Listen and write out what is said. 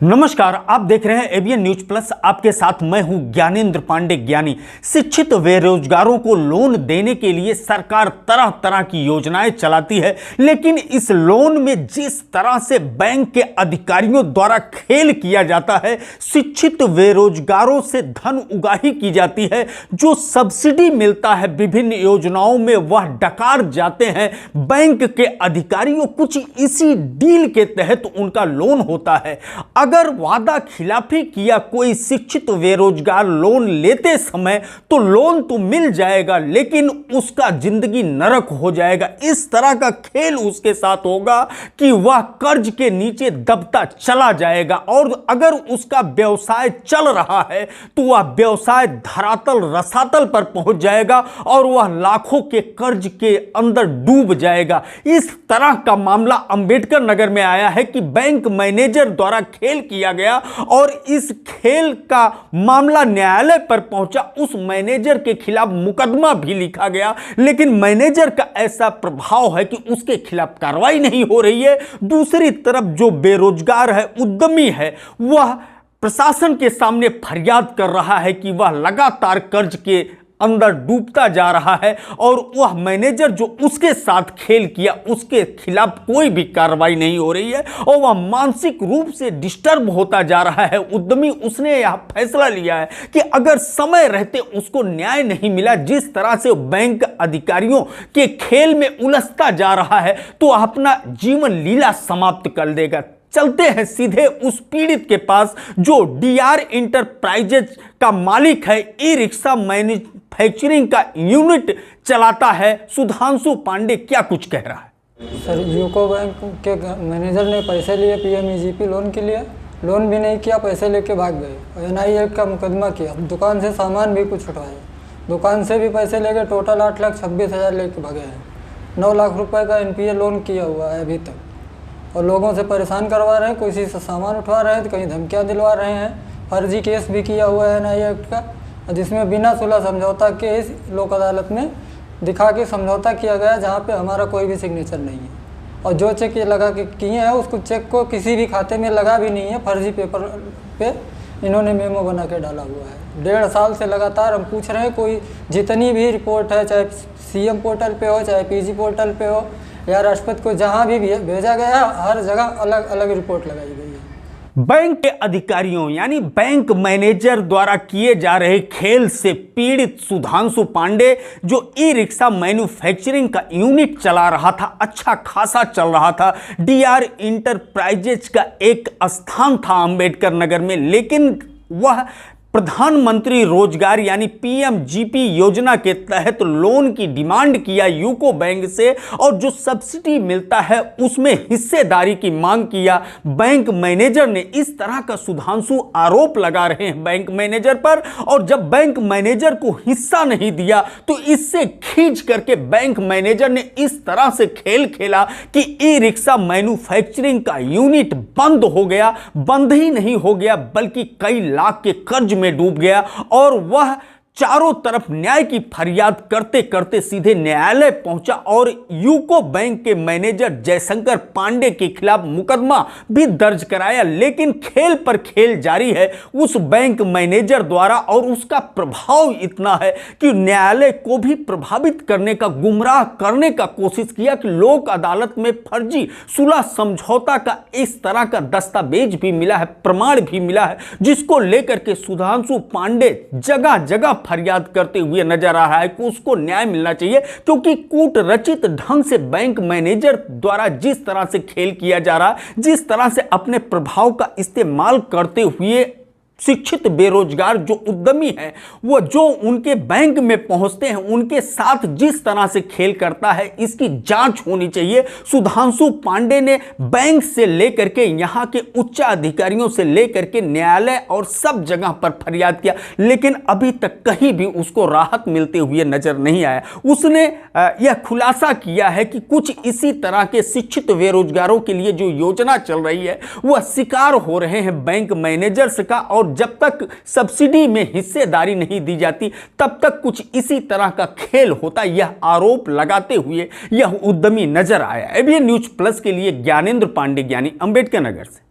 नमस्कार, आप देख रहे हैं एबीएन न्यूज प्लस। आपके साथ मैं हूं ज्ञानेंद्र पांडे ज्ञानी। शिक्षित बेरोजगारों को लोन देने के लिए सरकार तरह तरह की योजनाएं चलाती है, लेकिन इस लोन में जिस तरह से बैंक के अधिकारियों द्वारा खेल किया जाता है, शिक्षित बेरोजगारों से धन उगाही की जाती है, जो सब्सिडी मिलता है विभिन्न योजनाओं में वह डकार जाते हैं बैंक के अधिकारियों। कुछ इसी डील के तहत उनका लोन होता है। अगर वादा खिलाफी किया कोई शिक्षित बेरोजगार लोन लेते समय, तो लोन तो मिल जाएगा लेकिन उसका जिंदगी नरक हो जाएगा। इस तरह का खेल उसके साथ होगा कि वह कर्ज के नीचे दबता चला जाएगा, और अगर उसका व्यवसाय चल रहा है तो वह व्यवसाय धरातल रसातल पर पहुंच जाएगा और वह लाखों के कर्ज के अंदर डूब जाएगा। इस तरह का मामला अंबेडकर नगर में आया है कि बैंक मैनेजर द्वारा खेल किया गया और इस खेल का मामला न्यायालय पर पहुंचा। उस मैनेजर के खिलाफ मुकदमा भी लिखा गया, लेकिन मैनेजर का ऐसा प्रभाव है कि उसके खिलाफ कार्रवाई नहीं हो रही है। दूसरी तरफ जो बेरोजगार है, उद्यमी है, वह प्रशासन के सामने फरियाद कर रहा है कि वह लगातार कर्ज के अंदर डूबता जा रहा है और वह मैनेजर जो उसके साथ खेल किया उसके खिलाफ कोई भी कार्रवाई नहीं हो रही है और वह मानसिक रूप से डिस्टर्ब होता जा रहा है। उद्यमी उसने यह फैसला लिया है कि अगर समय रहते उसको न्याय नहीं मिला, जिस तरह से बैंक अधिकारियों के खेल में उलझता जा रहा है, तो अपना जीवन लीला समाप्त कर देगा। चलते हैं सीधे उस पीड़ित के पास जो डीआर इंटरप्राइजेज का मालिक है, ई रिक्शा मैन्युफैक्चरिंग का यूनिट चलाता है। सुधांशु पांडे क्या कुछ कह रहा है। सर, यूको बैंक के मैनेजर ने पैसे लिए पीएमईजीपी लोन के लिए, लोन भी नहीं किया, पैसे लेके भाग गए। एनआईए का मुकदमा किया, दुकान से सामान भी कुछ उठाया, दुकान से भी पैसे लेके टोटल 8,26,000 लेके भागे हैं। 9 लाख रुपए का एनपीए लोन किया हुआ है अभी तक, और लोगों से परेशान करवा रहे हैं, किसी से सामान उठवा रहे हैं तो कहीं धमकियां दिलवा रहे हैं। फर्जी केस भी किया हुआ है एनआईए एक्ट का, जिसमें बिना सुलह समझौता के इस लोक अदालत में दिखा के समझौता किया गया, जहां पे हमारा कोई भी सिग्नेचर नहीं है। और जो चेक ये लगा के किए हैं उसको चेक को किसी भी खाते में लगा भी नहीं है, फर्जी पेपर पे इन्होंने मेमो बना के डाला हुआ है। 1.5 साल से लगातार हम पूछ रहे हैं, कोई जितनी भी रिपोर्ट है, चाहे सीएम पोर्टल पे हो, चाहे पीजी पोर्टल पे हो या राष्ट्रपति को जहां भी भेजा गया, हर जगह अलग अलग रिपोर्ट लगाई गई है। बैंक के अधिकारियों यानी बैंक मैनेजर द्वारा किए जा रहे खेल से पीड़ित सुधांशु पांडे, जो ई रिक्शा मैन्युफैक्चरिंग का यूनिट चला रहा था, अच्छा खासा चल रहा था, डीआर इंटरप्राइजेज का एक स्थान था अंबेडकर नगर में, लेकिन वह प्रधानमंत्री रोजगार यानी पीएमजीपी योजना के तहत लोन की डिमांड किया यूको बैंक से, और जो सब्सिडी मिलता है उसमें हिस्सेदारी की मांग किया। बैंक मैनेजर ने इस तरह का सुधांशु आरोप लगा रहे हैं बैंक मैनेजर पर, और जब बैंक मैनेजर को हिस्सा नहीं दिया तो इससे खींच करके बैंक मैनेजर ने इस तरह से खेल खेला कि ई रिक्शा मैन्युफैक्चरिंग का यूनिट बंद हो गया। बंद ही नहीं हो गया बल्कि कई लाख के कर्ज में डूब गया, और वह चारों तरफ न्याय की फरियाद करते करते सीधे न्यायालय पहुंचा और यूको बैंक के मैनेजर जयशंकर पांडे के खिलाफ मुकदमा भी दर्ज कराया। लेकिन खेल पर खेल जारी है उस बैंक मैनेजर द्वारा, और उसका प्रभाव इतना है कि न्यायालय को भी प्रभावित करने का, गुमराह करने का कोशिश किया कि लोक अदालत में फर्जी सुलह समझौता का इस तरह का दस्तावेज भी मिला है, प्रमाण भी मिला है, जिसको लेकर के सुधांशु पांडे जगह जगह फरियाद करते हुए नजर आ रहा है कि उसको न्याय मिलना चाहिए, क्योंकि कूट रचित ढंग से बैंक मैनेजर द्वारा जिस तरह से खेल किया जा रहा है, जिस तरह से अपने प्रभाव का इस्तेमाल करते हुए शिक्षित बेरोजगार जो उद्यमी है, वो जो उनके बैंक में पहुंचते हैं उनके साथ जिस तरह से खेल करता है, इसकी जांच होनी चाहिए। सुधांशु पांडे ने बैंक से लेकर के यहाँ के उच्च अधिकारियों से लेकर के न्यायालय और सब जगह पर फरियाद किया, लेकिन अभी तक कहीं भी उसको राहत मिलते हुए नजर नहीं आया। उसने यह खुलासा किया है कि कुछ इसी तरह के शिक्षित बेरोजगारों के लिए जो योजना चल रही है वह शिकार हो रहे हैं बैंक मैनेजर्स का, और जब तक सब्सिडी में हिस्सेदारी नहीं दी जाती तब तक कुछ इसी तरह का खेल होता, यह आरोप लगाते हुए यह उद्यमी नजर आया। एबीएन न्यूज प्लस के लिए ज्ञानेंद्र पांडे ज्ञानी, अंबेडकर नगर से।